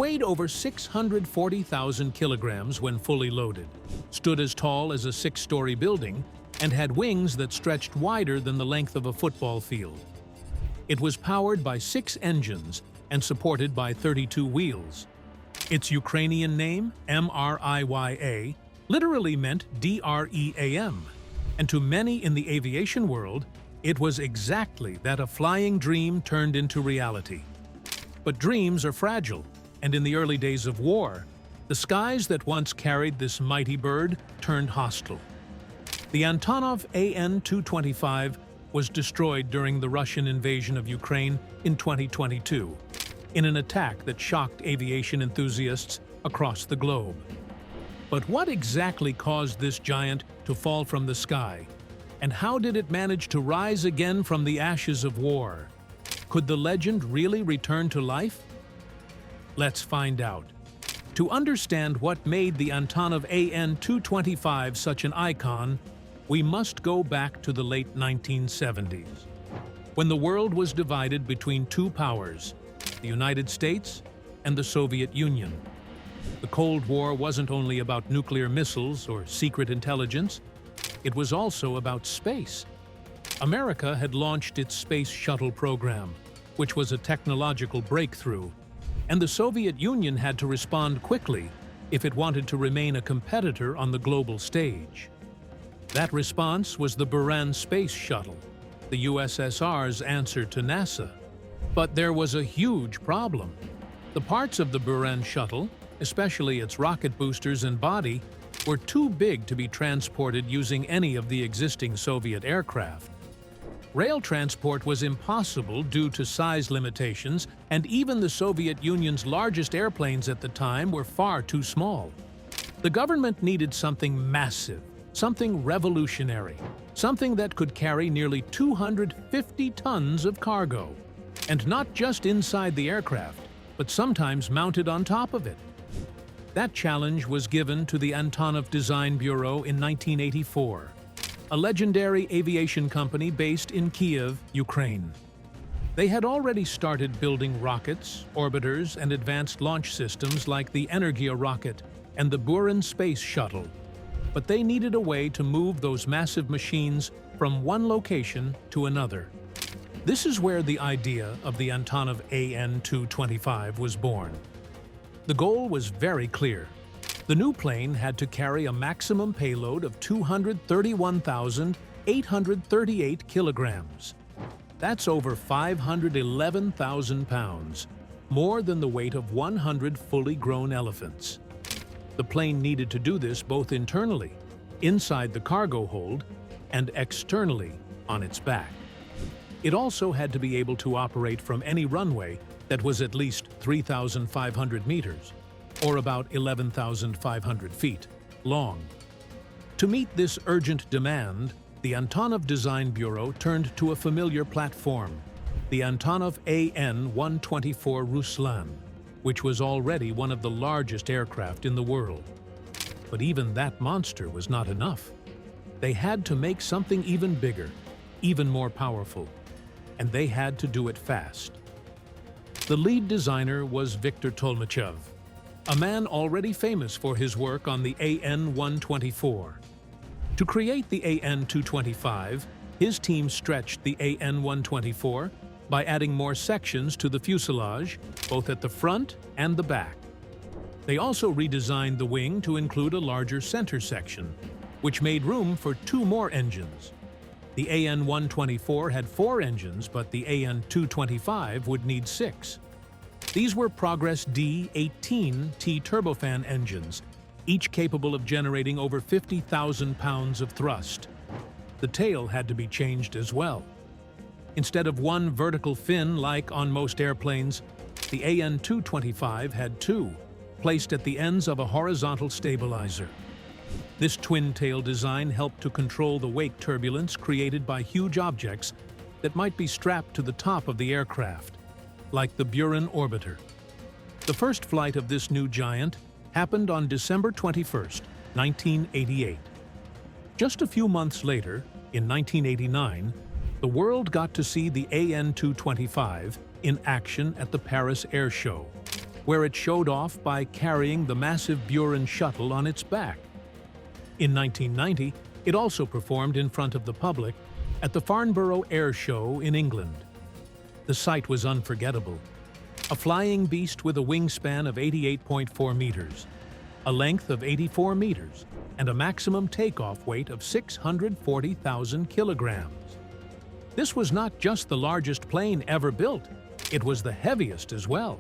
weighed over 640,000 kilograms when fully loaded, stood as tall as a 6-story building, and had wings that stretched wider than the length of a football field. It was powered by 6 engines and supported by 32 wheels. Its Ukrainian name, MRIYA, literally meant DREAM, and to many in the aviation world, it was exactly that a flying dream turned into reality. But dreams are fragile, and in the early days of war, the skies that once carried this mighty bird turned hostile. The Antonov AN-225 was destroyed during the Russian invasion of Ukraine in 2022, in an attack that shocked aviation enthusiasts across the globe. But what exactly caused this giant to fall from the sky? And how did it manage to rise again from the ashes of war? Could the legend really return to life? Let's find out. To understand what made the Antonov AN-225 such an icon, we must go back to the late 1970s, when the world was divided between 2 powers, the United States and the Soviet Union. The Cold War wasn't only about nuclear missiles or secret intelligence, it was also about space. America had launched its space shuttle program, which was a technological breakthrough, and the Soviet Union had to respond quickly if it wanted to remain a competitor on the global stage. That response was the Buran space shuttle, the USSR's answer to NASA. But there was a huge problem. The parts of the Buran shuttle, especially its rocket boosters and body, were too big to be transported using any of the existing Soviet aircraft. Rail transport was impossible due to size limitations, and even the Soviet Union's largest airplanes at the time were far too small. The government needed something massive, something revolutionary, something that could carry nearly 250 tons of cargo. And not just inside the aircraft, but sometimes mounted on top of it. That challenge was given to the Antonov Design Bureau in 1984, a legendary aviation company based in Kiev, Ukraine. They had already started building rockets, orbiters, and advanced launch systems like the Energia rocket and the Buran space shuttle, but they needed a way to move those massive machines from one location to another. This is where the idea of the Antonov AN-225 was born. The goal was very clear. The new plane had to carry a maximum payload of 231,838 kilograms. That's over 511,000 pounds, more than the weight of 100 fully grown elephants. The plane needed to do this both internally, inside the cargo hold, and externally, on its back. It also had to be able to operate from any runway that was at least 3,500 meters, or about 11,500 feet, long. To meet this urgent demand, the Antonov Design Bureau turned to a familiar platform, the Antonov AN-124 Ruslan, which was already one of the largest aircraft in the world. But even that monster was not enough. They had to make something even bigger, even more powerful, and they had to do it fast. The lead designer was Viktor Tolmachev, a man already famous for his work on the AN-124. To create the AN-225, his team stretched the AN-124 by adding more sections to the fuselage, both at the front and the back. They also redesigned the wing to include a larger center section, which made room for 2 more engines. The AN-124 had 4 engines, but the AN-225 would need 6. These were Progress D-18T turbofan engines, each capable of generating over 50,000 pounds of thrust. The tail had to be changed as well. Instead of one vertical fin like on most airplanes, the AN-225 had 2, placed at the ends of a horizontal stabilizer. This twin-tail design helped to control the wake turbulence created by huge objects that might be strapped to the top of the aircraft, like the Buran orbiter. The first flight of this new giant happened on December 21, 1988. Just a few months later, in 1989, the world got to see the AN-225 in action at the Paris Air Show. where it showed off by carrying the massive Buran shuttle on its back. In 1990, it also performed in front of the public at the Farnborough Air Show in England. The sight was unforgettable. A flying beast with a wingspan of 88.4 meters, a length of 84 meters, and a maximum takeoff weight of 640,000 kilograms. This was not just the largest plane ever built, it was the heaviest as well.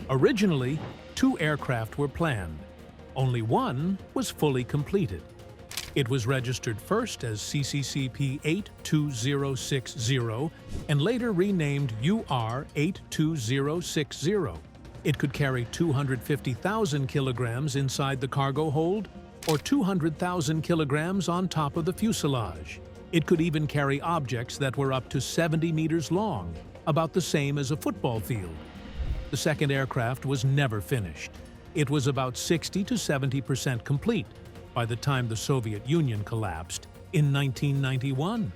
Originally, 2 aircraft were planned. Only one was fully completed. It was registered first as CCCP 82060 and later renamed UR 82060. It could carry 250,000 kilograms inside the cargo hold or 200,000 kilograms on top of the fuselage. It could even carry objects that were up to 70 meters long, about the same as a football field. The second aircraft was never finished. It was about 60 to 70% complete by the time the Soviet Union collapsed in 1991.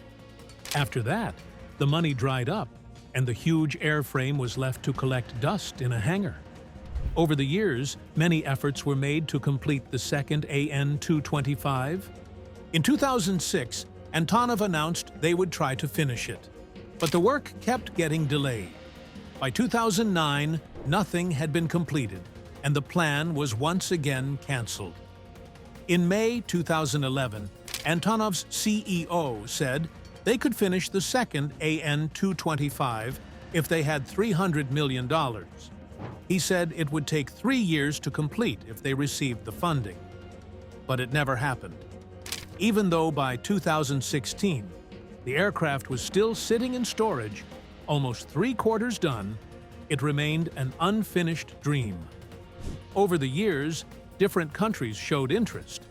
After that, the money dried up and the huge airframe was left to collect dust in a hangar. Over the years, many efforts were made to complete the second AN-225. In 2006, Antonov announced they would try to finish it, but the work kept getting delayed. By 2009, nothing had been completed, and the plan was once again canceled. In May 2011, Antonov's CEO said they could finish the second AN-225 if they had $300 million. He said it would take 3 years to complete if they received the funding. But it never happened. Even though by 2016, the aircraft was still sitting in storage, almost 3/4 done, it remained an unfinished dream. Over the years, different countries showed interest.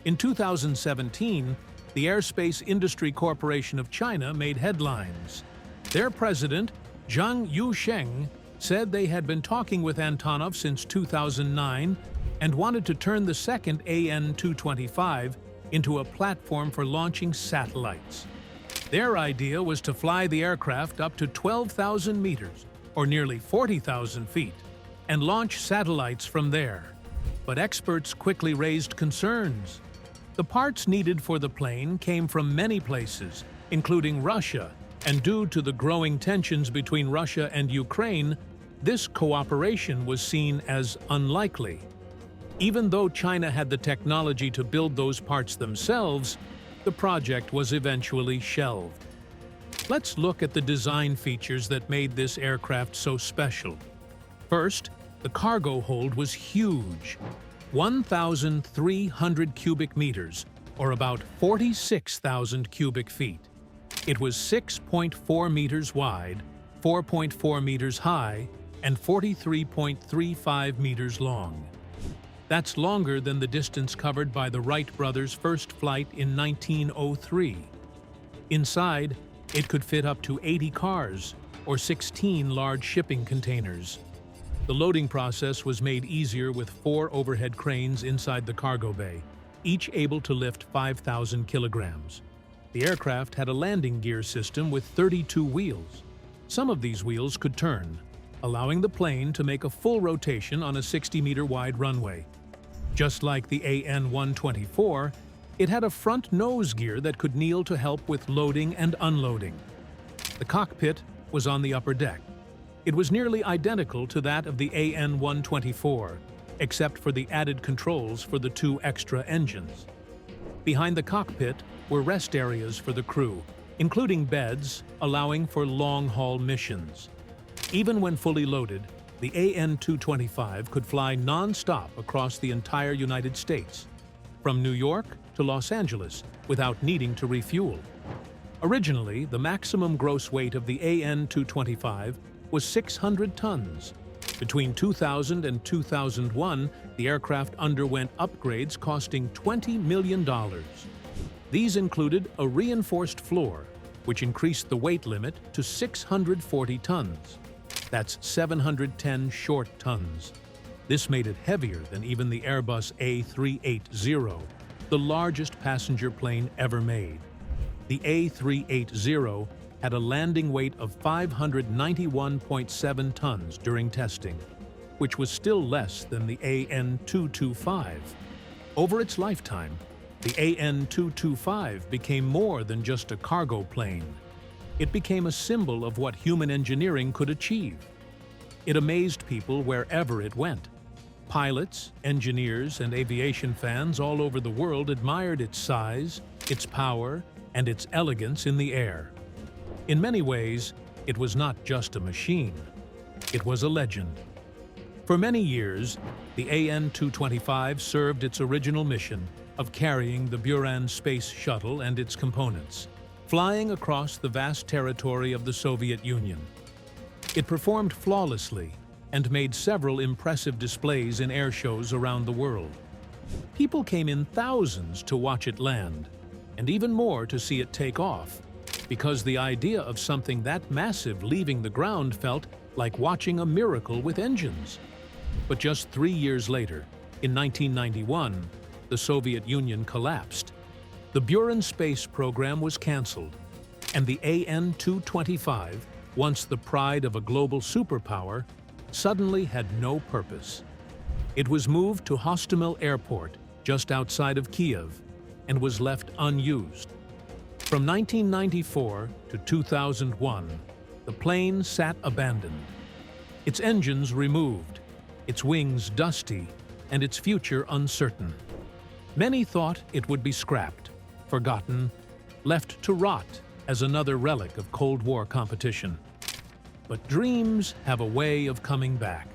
In 2017, the Aerospace Industry Corporation of China made headlines. Their president, Zhang Yusheng, said they had been talking with Antonov since 2009 and wanted to turn the second AN-225 into a platform for launching satellites. Their idea was to fly the aircraft up to 12,000 meters, or nearly 40,000 feet, and launch satellites from there. But experts quickly raised concerns. The parts needed for the plane came from many places, including Russia, and due to the growing tensions between Russia and Ukraine, this cooperation was seen as unlikely. Even though China had the technology to build those parts themselves, the project was eventually shelved. Let's look at the design features that made this aircraft so special. First, the cargo hold was huge, 1,300 cubic meters, or about 46,000 cubic feet. It was 6.4 meters wide, 4.4 meters high, and 43.35 meters long. That's longer than the distance covered by the Wright brothers' first flight in 1903. Inside, it could fit up to 80 cars, or 16 large shipping containers. The loading process was made easier with 4 overhead cranes inside the cargo bay, each able to lift 5,000 kilograms. The aircraft had a landing gear system with 32 wheels. Some of these wheels could turn, allowing the plane to make a full rotation on a 60-meter wide runway. Just like the AN-124, it had a front nose gear that could kneel to help with loading and unloading. The cockpit was on the upper deck. It was nearly identical to that of the AN-124, except for the added controls for the 2 extra engines. Behind the cockpit were rest areas for the crew, including beds, allowing for long-haul missions. Even when fully loaded, the AN-225 could fly non-stop across the entire United States, from New York to Los Angeles, without needing to refuel. Originally, the maximum gross weight of the AN-225 was 600 tons. Between 2000 and 2001, the aircraft underwent upgrades costing $20 million. These included a reinforced floor, which increased the weight limit to 640 tons. That's 710 short tons. This made it heavier than even the Airbus A380, the largest passenger plane ever made. The A380 had a landing weight of 591.7 tons during testing. which was still less than the AN-225. Over its lifetime, the AN-225 became more than just a cargo plane. It became a symbol of what human engineering could achieve. It amazed people wherever it went. Pilots, engineers, and aviation fans all over the world admired its size, its power, and its elegance in the air. In many ways, it was not just a machine. It was a legend. For many years, the AN-225 served its original mission of carrying the Buran space shuttle and its components, flying across the vast territory of the Soviet Union. It performed flawlessly and made several impressive displays in air shows around the world. People came in thousands to watch it land, and even more to see it take off, because the idea of something that massive leaving the ground felt like watching a miracle with engines. But just 3 years later, in 1991, the Soviet Union collapsed. The Buran space program was canceled, and the AN-225, once the pride of a global superpower, suddenly had no purpose. It was moved to Hostomel Airport, just outside of Kiev, and was left unused. From 1994 to 2001, the plane sat abandoned. Its engines removed, its wings dusty, and its future uncertain. Many thought it would be scrapped, forgotten, left to rot as another relic of Cold War competition. But dreams have a way of coming back.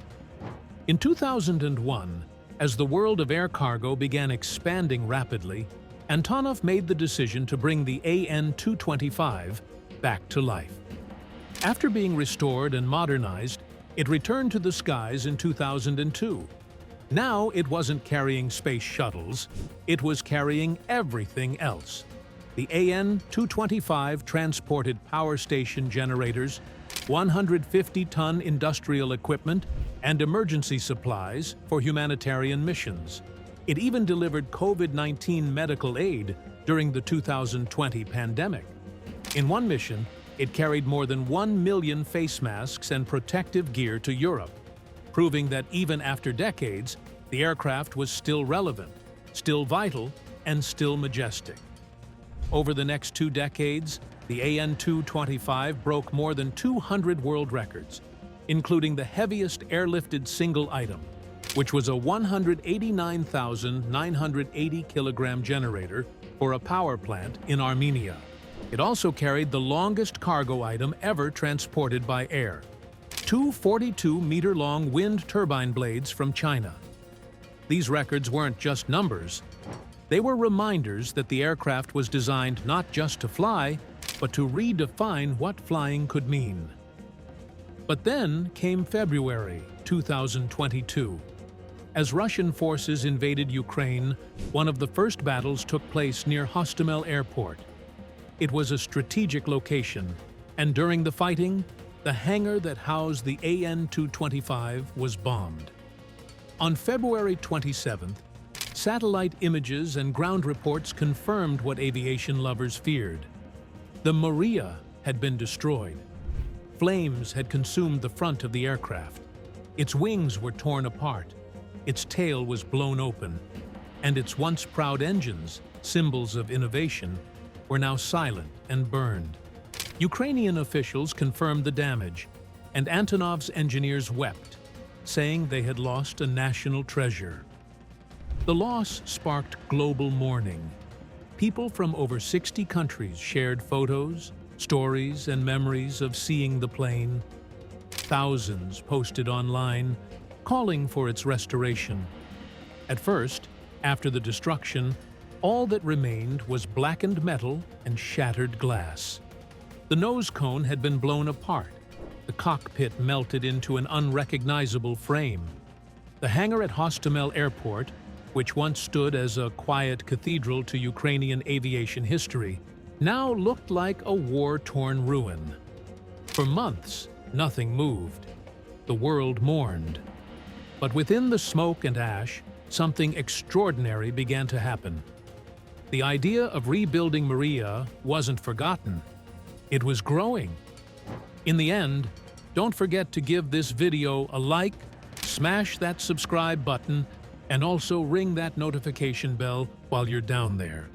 In 2001, as the world of air cargo began expanding rapidly, Antonov made the decision to bring the AN-225 back to life. After being restored and modernized, it returned to the skies in 2002. Now it wasn't carrying space shuttles, it was carrying everything else. The AN-225 transported power station generators, 150-ton industrial equipment, and emergency supplies for humanitarian missions. It even delivered COVID-19 medical aid during the 2020 pandemic. In one mission, it carried more than 1 million face masks and protective gear to Europe, proving that even after decades, the aircraft was still relevant, still vital, and still majestic. Over the next 2 decades, the AN-225 broke more than 200 world records, including the heaviest airlifted single item, which was a 189,980-kilogram generator for a power plant in Armenia. It also carried the longest cargo item ever transported by air, 2 42-meter-long wind turbine blades from China. These records weren't just numbers. They were reminders that the aircraft was designed not just to fly, but to redefine what flying could mean. But then came February 2022. As Russian forces invaded Ukraine, one of the first battles took place near Hostomel Airport. It was a strategic location, and during the fighting, the hangar that housed the AN-225 was bombed. On February 27th, satellite images and ground reports confirmed what aviation lovers feared. The Maria had been destroyed. Flames had consumed the front of the aircraft. Its wings were torn apart. Its tail was blown open, and its once proud engines, symbols of innovation, were now silent and burned. Ukrainian officials confirmed the damage, and Antonov's engineers wept, saying they had lost a national treasure. The loss sparked global mourning. People from over 60 countries shared photos, stories, and memories of seeing the plane. Thousands posted online, calling for its restoration. At first, after the destruction, all that remained was blackened metal and shattered glass. The nose cone had been blown apart. The cockpit melted into an unrecognizable frame. The hangar at Hostomel Airport, which once stood as a quiet cathedral to Ukrainian aviation history, now looked like a war-torn ruin. For months, nothing moved. The world mourned. But within the smoke and ash, something extraordinary began to happen. The idea of rebuilding Maria wasn't forgotten. It was growing. In the end, don't forget to give this video a like, smash that subscribe button and also ring that notification bell while you're down there.